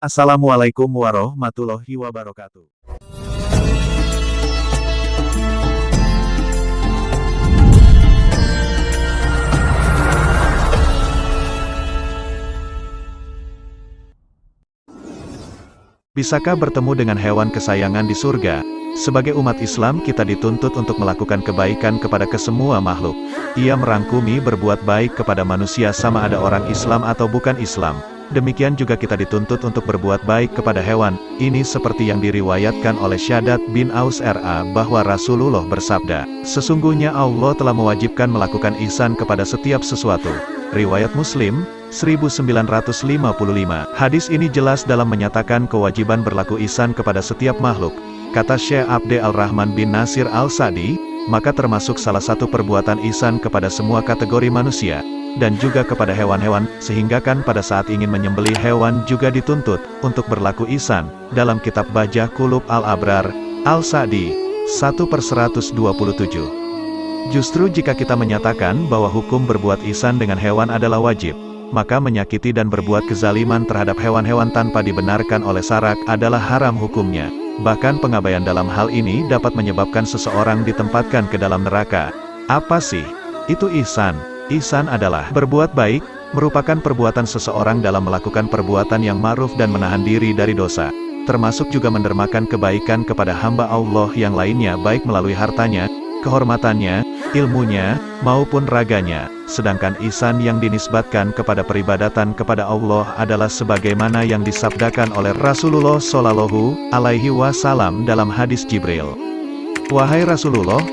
Assalamualaikum warahmatullahi wabarakatuh. Bisakah bertemu dengan hewan kesayangan di surga? Sebagai umat Islam kita dituntut untuk melakukan kebaikan kepada kesemua makhluk. Ia merangkumi berbuat baik kepada manusia sama ada orang Islam atau bukan Islam. Demikian juga kita dituntut untuk berbuat baik kepada hewan. Ini seperti yang diriwayatkan oleh Syaddad bin Aus R.A. bahwa Rasulullah bersabda, "Sesungguhnya Allah telah mewajibkan melakukan ihsan kepada setiap sesuatu." Riwayat Muslim, 1955. Hadis ini jelas dalam menyatakan kewajiban berlaku ihsan kepada setiap makhluk. Kata Syekh Abdel Al-Rahman bin Nasir Al-Sa'di, maka termasuk salah satu perbuatan ihsan kepada semua kategori manusia, dan juga kepada hewan-hewan, sehingga kan pada saat ingin menyembelih hewan juga dituntut untuk berlaku ihsan. Dalam kitab Bajah Qulub Al-Abrar, Al-Sa'di, 1/127. Justru jika kita menyatakan bahwa hukum berbuat ihsan dengan hewan adalah wajib, maka menyakiti dan berbuat kezaliman terhadap hewan-hewan tanpa dibenarkan oleh syarak adalah haram hukumnya. Bahkan pengabaian dalam hal ini dapat menyebabkan seseorang ditempatkan ke dalam neraka. Apa sih itu ihsan? Ihsan adalah berbuat baik, merupakan perbuatan seseorang dalam melakukan perbuatan yang ma'ruf dan menahan diri dari dosa. Termasuk juga mendermakan kebaikan kepada hamba Allah yang lainnya baik melalui hartanya, kehormatannya, ilmunya, maupun raganya. Sedangkan ihsan yang dinisbatkan kepada peribadatan kepada Allah adalah sebagaimana yang disabdakan oleh Rasulullah Shallallahu Alaihi Wasallam dalam hadis Jibril. "Wahai Rasulullah,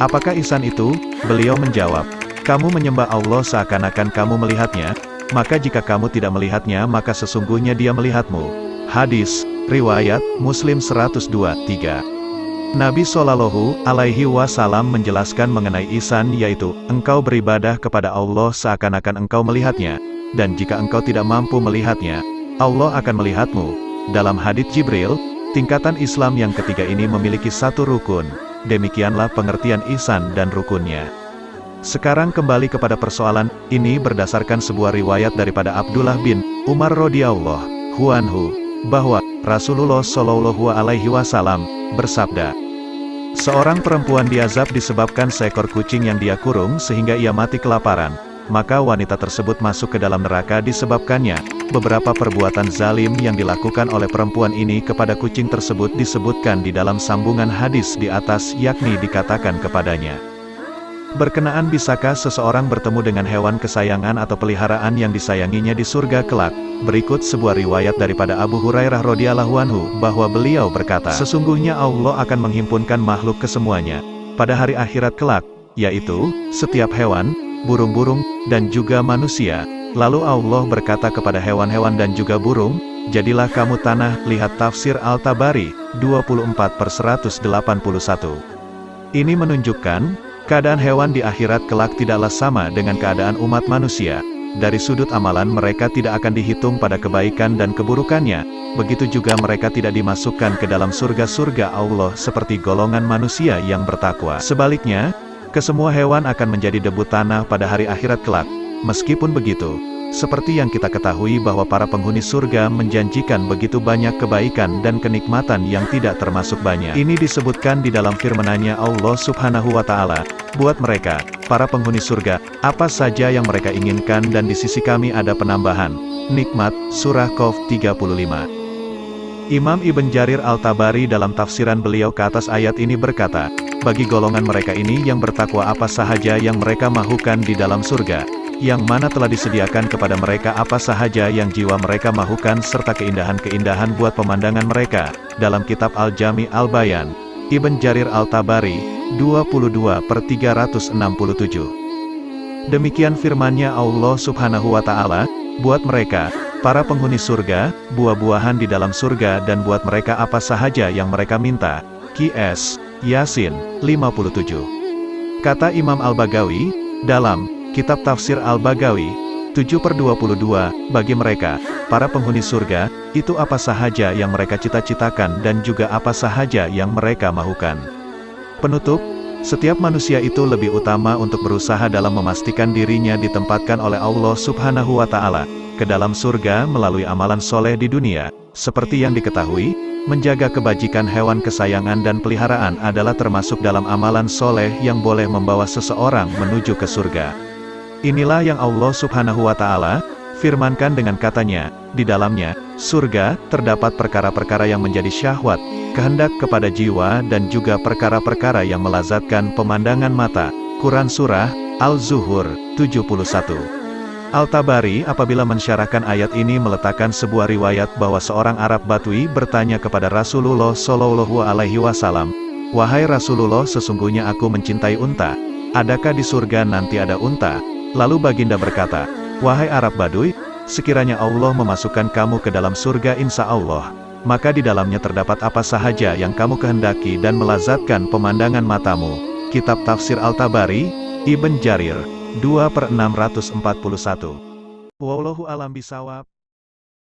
apakah ihsan itu?" Beliau menjawab, "Kamu menyembah Allah seakan-akan kamu melihatnya, maka jika kamu tidak melihatnya maka sesungguhnya dia melihatmu." Hadis, riwayat Muslim 102-3. Nabi Shallallahu Alaihi Wasallam menjelaskan mengenai ihsan yaitu, engkau beribadah kepada Allah seakan-akan engkau melihatnya, dan jika engkau tidak mampu melihatnya, Allah akan melihatmu. Dalam hadits Jibril, tingkatan Islam yang ketiga ini memiliki satu rukun. Demikianlah pengertian ihsan dan rukunnya. Sekarang kembali kepada persoalan ini berdasarkan sebuah riwayat daripada Abdullah bin Umar radhiyallahu anhu, bahwa Rasulullah Shallallahu Alaihi Wasallam bersabda, "Seorang perempuan diazab disebabkan seekor kucing yang dia kurung sehingga ia mati kelaparan. Maka wanita tersebut masuk ke dalam neraka disebabkannya. Beberapa perbuatan zalim yang dilakukan oleh perempuan ini kepada kucing tersebut disebutkan di dalam sambungan hadis di atas, yakni dikatakan kepadanya, berkenaan bisakah seseorang bertemu dengan hewan kesayangan atau peliharaan yang disayanginya di surga kelak?" Berikut sebuah riwayat daripada Abu Hurairah radhiyallahu anhu bahwa beliau berkata, "Sesungguhnya Allah akan menghimpunkan makhluk kesemuanya pada hari akhirat kelak, yaitu setiap hewan, burung-burung, dan juga manusia. Lalu Allah berkata kepada hewan-hewan dan juga burung, jadilah kamu tanah." Lihat tafsir Al-Tabari 24/181. Ini menunjukkan keadaan hewan di akhirat kelak tidaklah sama dengan keadaan umat manusia. Dari sudut amalan mereka tidak akan dihitung pada kebaikan dan keburukannya. Begitu juga mereka tidak dimasukkan ke dalam surga-surga Allah seperti golongan manusia yang bertakwa. Sebaliknya, kesemua hewan akan menjadi debu tanah pada hari akhirat kelak. Meskipun begitu, seperti yang kita ketahui bahwa para penghuni surga menjanjikan begitu banyak kebaikan dan kenikmatan yang tidak termasuk banyak. Ini disebutkan di dalam firman-Nya Allah Subhanahu wa Ta'ala, buat mereka, para penghuni surga, apa saja yang mereka inginkan dan di sisi kami ada penambahan. Nikmat, Surah Qaf 35. Imam Ibn Jarir Al-Tabari dalam tafsiran beliau ke atas ayat ini berkata, bagi golongan mereka ini yang bertakwa apa sahaja yang mereka mahukan di dalam surga, yang mana telah disediakan kepada mereka apa sahaja yang jiwa mereka mahukan serta keindahan-keindahan buat pemandangan mereka. Dalam kitab Al-Jami Al-Bayan, Ibn Jarir Al-Tabari, 22/367. Demikian firman-Nya Allah Subhanahu wa Ta'ala, buat mereka, para penghuni surga, buah-buahan di dalam surga dan buat mereka apa sahaja yang mereka minta. Qs. Yasin, 57. Kata Imam Al-Bagawi, dalam kitab Tafsir Al-Bagawi, 7/22, bagi mereka, para penghuni surga, itu apa sahaja yang mereka cita-citakan dan juga apa sahaja yang mereka mahukan. Penutup, Setiap manusia itu lebih utama untuk berusaha dalam memastikan dirinya ditempatkan oleh Allah Subhanahu wa Ta'ala ke dalam surga melalui amalan soleh di dunia. Seperti yang diketahui, menjaga kebajikan hewan kesayangan dan peliharaan adalah termasuk dalam amalan soleh yang boleh membawa seseorang menuju ke surga. Inilah yang Allah Subhanahu wa Ta'ala firmankan dengan katanya, di dalamnya, surga, terdapat perkara-perkara yang menjadi syahwat, kehendak kepada jiwa dan juga perkara-perkara yang melazatkan pemandangan mata. Quran Surah Al-Zuhur 71. Al-Tabari apabila mensyarahkan ayat ini meletakkan sebuah riwayat bahwa seorang Arab Badui bertanya kepada Rasulullah Shallallahu Alaihi Wasallam, "Wahai Rasulullah, sesungguhnya aku mencintai unta. Adakah di surga nanti ada unta?" Lalu baginda berkata, "Wahai Arab Badui, sekiranya Allah memasukkan kamu ke dalam surga insya Allah, maka di dalamnya terdapat apa sahaja yang kamu kehendaki dan melazatkan pemandangan matamu." Kitab Tafsir Al-Tabari, Ibn Jarir, 2/641. Wallahu a'lam bishawab.